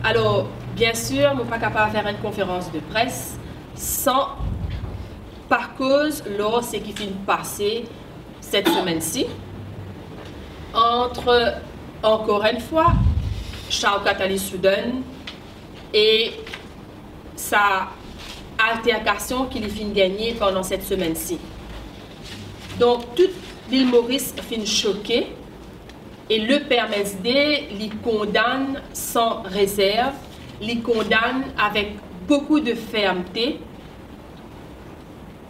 Alors, bien sûr, je ne suis pas capable de faire une conférence de presse sans, par cause, lors ce qui finit passer cette semaine-ci, entre, encore une fois, Charles Cataly Soudan et sa altercation qu'il finit gagner pendant cette semaine-ci. Donc, toute l'île Maurice finit choquée et le PMSD l'y condamne sans réserve, l'y condamne avec beaucoup de fermeté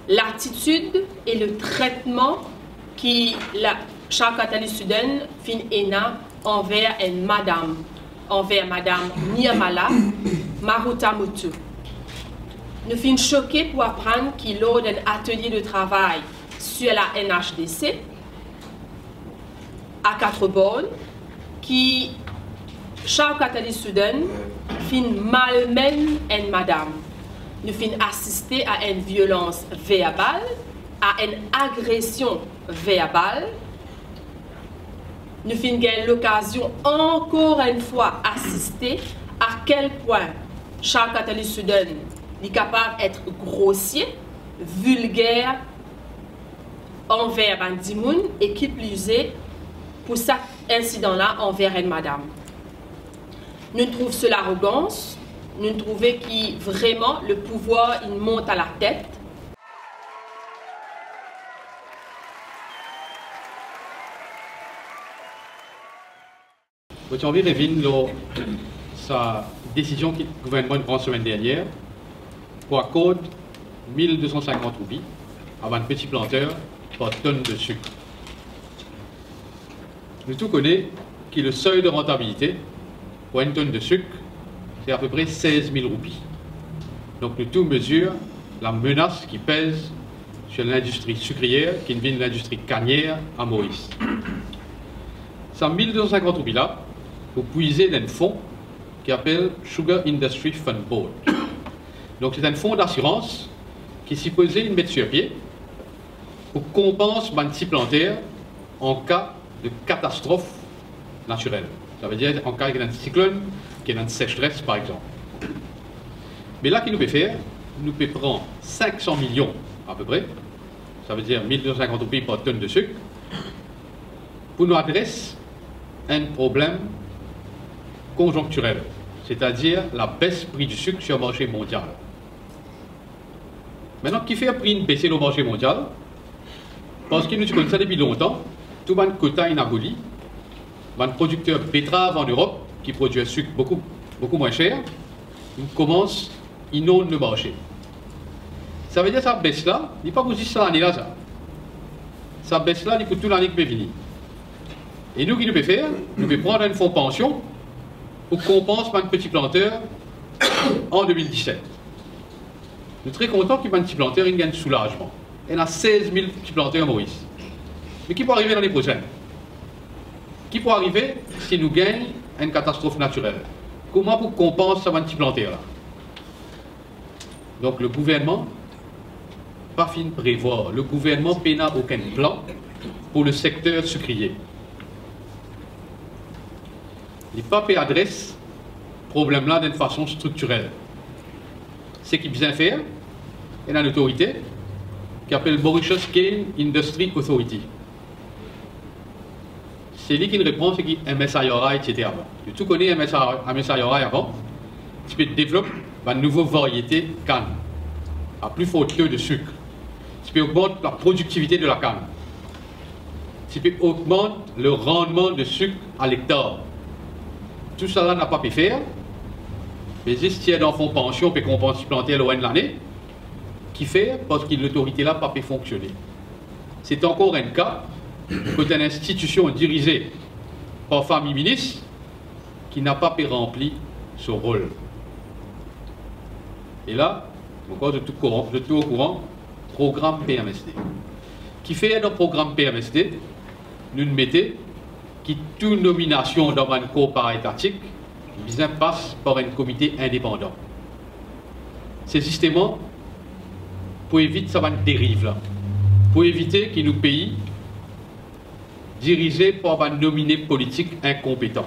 l'attitude et le traitement qui la Charles Cataly Soudan finit envers Madame Niamala Maruta Mutu. Nous sommes choqués pour apprendre qu'il lors d'un atelier de travail sur la NHDC à 4 bornes, qui Charles Cataly Soudan fin malmène une madame. Nous fin assister à une violence verbale, à une agression verbale. Nous fin gagner l'occasion encore une fois assister à quel point Charles Cataly Soudan est capable d'être grossier, vulgaire envers Bandimoun et qui plus est pour cet incident-là envers une madame. Nous trouvons cela l'arrogance, nous trouvons que vraiment le pouvoir il monte à la tête. Vous avez vu sa décision que le gouvernement prend la semaine dernière pour accorder 1250 roupies à un petit planteur par tonne de sucre. Nous tous connaissons que le seuil de rentabilité pour une tonne de sucre, c'est à peu près 16 000 roupies. Donc nous tous mesurons la menace qui pèse sur l'industrie sucrière, qui vient de l'industrie cannière à Maurice. Ces 1250 roupies là, vous puisez dans un fonds qui s'appelle Sugar Industry Fund Board. Donc c'est un fonds d'assurance qui est supposé mettre sur pied pour compenser les petits plantaires en cas de catastrophe naturelle. Ça veut dire en cas d'un cyclone, qu'il y a une sécheresse par exemple. Mais là, qu'il nous peut faire, nous peut prendre 500 millions à peu près, ça veut dire 1250 roupies par tonne de sucre, pour nous adresser un problème conjoncturel, c'est-à-dire la baisse prix du sucre sur le marché mondial. Maintenant, qui fait un prix baisser le marché mondial? Parce que nous connaissons ça depuis longtemps, tout le quota est aboli. Un producteur betterave en Europe qui produit un sucre beaucoup moins cher, il commence à inonder le marché. Ça veut dire que ça baisse là, il n'est pas pour juste ça l'année là. Ça baisse là, il pour toute l'année qui peut venir. Et nous, qui nous peut faire? Nous pouvons prendre un fonds de pension pour compenser un petit planteur en 2017. Nous sommes très contents qu'il y ait un petit planteur, il gagne de soulagement. Il y a 16 000 petits planteurs à Maurice. Mais qui peut arriver l'année prochaine? Qui peut arriver si nous gagnons une catastrophe naturelle? Comment pour compenser ce petit planteur là? Donc le gouvernement, pas fin de prévoir, le gouvernement n'a aucun plan pour le secteur sucrier. Il pas adresse le problème là d'une façon structurelle. Ce qu'il vient faire, il y a une autorité qui s'appelle Mauritius Cane Industry Authority. C'est lui qui nous répond, c'est qui MSIRI, etc. Tu connais MSIRI avant, tu peux développer une nouvelle variété canne, à plus fort taux de sucre. Tu peux augmenter la productivité de la canne. Tu peux augmenter le rendement de sucre à l'hectare. Tout cela n'a pas pu faire. Mais si tu es dans fonds pension, tu peux compenser planter loin de l'année, qui fait parce que l'autorité là n'a pas pu fonctionner. C'est encore un cas que une institution dirigée par famille ministre qui n'a pas pu remplir son rôle. Et là, encore de tout au courant, programme PMSD. Qui fait dans le programme PMSD, nous mettons que toute nomination dans un corps paraétatique passe par un comité indépendant. C'est justement pour éviter ça dérive là, pour éviter que nos pays dirigés par un nominé politique incompétent.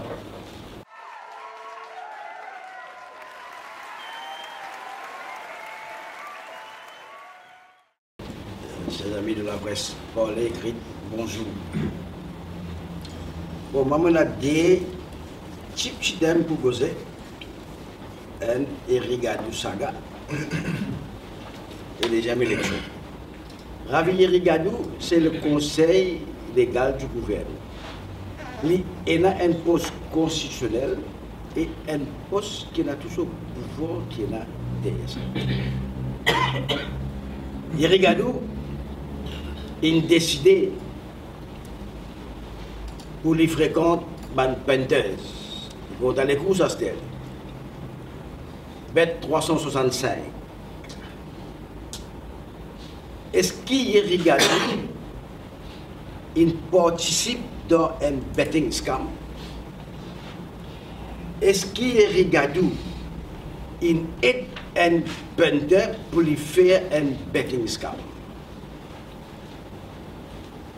chers amis de la presse, parlée écrite, bonjour. Bon, maman a dit, chip chidem pour gozer, et Rigadou Saga, et déjà élection. Ravi Rigadou, c'est le conseil légal du gouvernement. Il a un poste constitutionnel et un poste qui a toujours pouvoir qui est là derrière. Rigadou, il a décidé pour les fréquentes bandes penteuses. Ils vont dans les courses à Stèle. Bet 365. Est-ce qu'il Rigadou, il participe dans un betting scam? Est-ce qu'il Rigadou, il aide un punter pour lui faire un betting scam?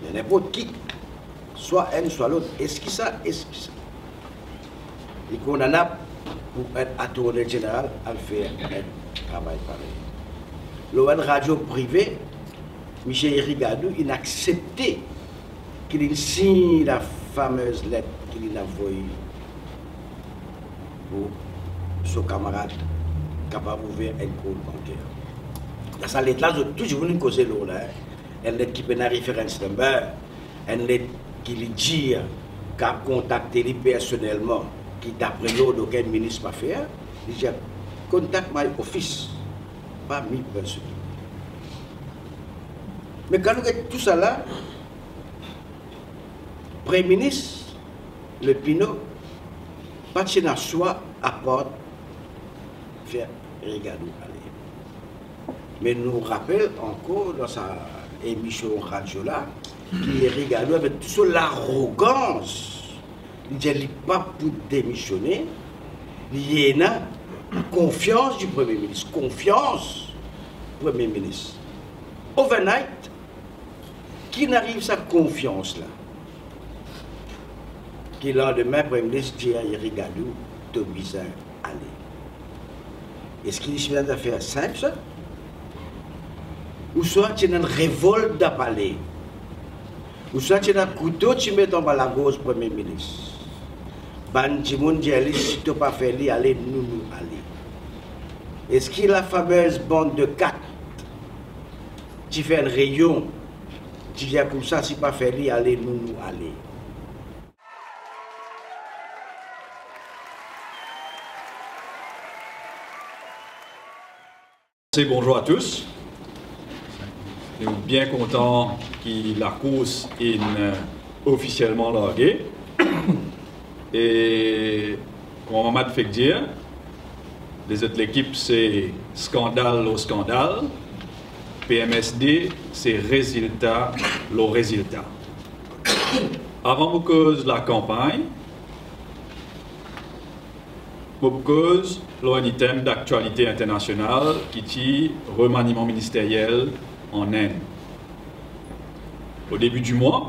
Il y a n'importe qui, soit un, soit l'autre. Est-ce que ça? Et qu'on en a pour être attorney général à faire un travail pareil. Le radio privé, Michel Rigadou, il a accepté qu'il signe la fameuse lettre qu'il a envoyée pour son camarade capable d'ouvrir un compte bancaire. Dans sa lettre-là, je toujours voulu causer l'eau là. Elle lettre qui peut une référence number, une lettre qui lui dit qu'à contacter lui personnellement, qui d'après l'autre aucun ministre pas faire, il dit contacte my office, pas mi personne. Mais quand nous avons tout ça là, Premier ministre, le Pinot, pas de chez soi à part faire Rigadou aller. Mais nous rappelle encore dans sa émission radio là, qu'il Rigadou avec toute l'arrogance. Il dit qu'il n'est pas pour démissionner. Il y a la confiance du Premier ministre. Confiance du Premier ministre. Overnight, qui n'arrive sa confiance là? Qui le lendemain, le Premier ministre dit à Rigadou, Tobisa, allez. Est-ce qu'il est une affaire simple ça? Ou soit tu as une révolte d'appelé? Ou soit tu as un couteau, tu mets en bas la gauche, Premier ministre. Bandimoun dit, si tu n'as pas fait lui, allez, nous, allez. Est-ce qu'il a la fameuse bande de 4? Tu fais un rayon, tu dis comme ça, si pas fait lui, allez, nous, allez. Bonjour à tous. Nous sommes bien contents que la course est officiellement larguée. Et comme on m'a fait dire, les autres équipes c'est scandale au scandale, PMSD c'est résultat le résultat. Avant de cause la campagne, pour cause un item d'actualité internationale qui est remaniement ministériel en Inde. Au début du mois,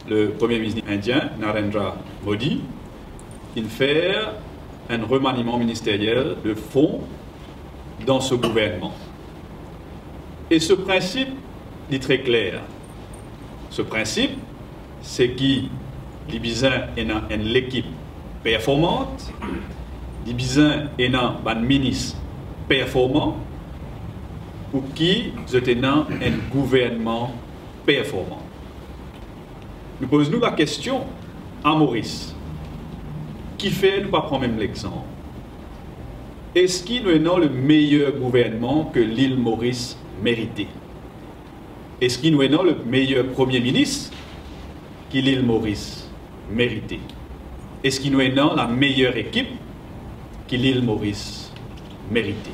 le Premier ministre indien, Narendra Modi, il fait un remaniement ministériel de fond dans ce gouvernement. Et ce principe est très clair. Ce principe, c'est qu'il y a une équipe performante, il y a un ministre performant, pour qui il y a un gouvernement performant. Nous posons la question à Maurice. Qui fait, nous pas prendre même l'exemple. Est-ce qu'il nous a le meilleur gouvernement que l'île Maurice méritait? Est-ce qu'il nous a le meilleur Premier ministre que l'île Maurice méritait? Est-ce qu'il nous a la meilleure équipe que l'île Maurice méritait?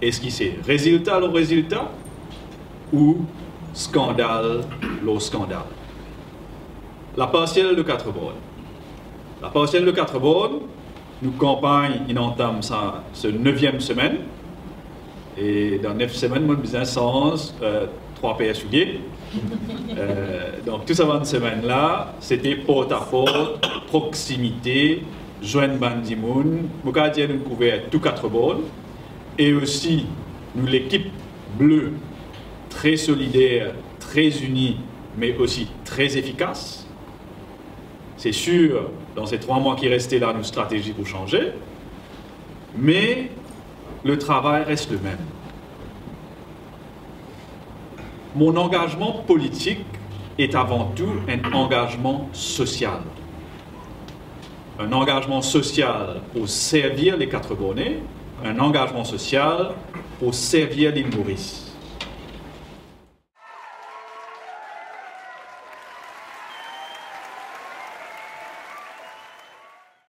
Est-ce que c'est résultat le résultat ou scandale le scandale? La partielle de 4 bornes. La partielle de 4 bornes, nous campagne, il entame ce 9e semaine. Et dans 9 semaines, mon business sens 3 PSUG. Donc, tout ça, 20 semaines-là, c'était porte à porte, proximité, joindre Bandimoun. Nous avons couvert tous 4 bornes. Et aussi, nous, l'équipe bleue très solidaire, très uni, mais aussi très efficace. C'est sûr, dans ces 3 mois qui restaient là, nos stratégies pour changer, mais le travail reste le même. Mon engagement politique est avant tout un engagement social. Un engagement social pour servir les 4 Bornés, un engagement social pour servir l'île Maurice.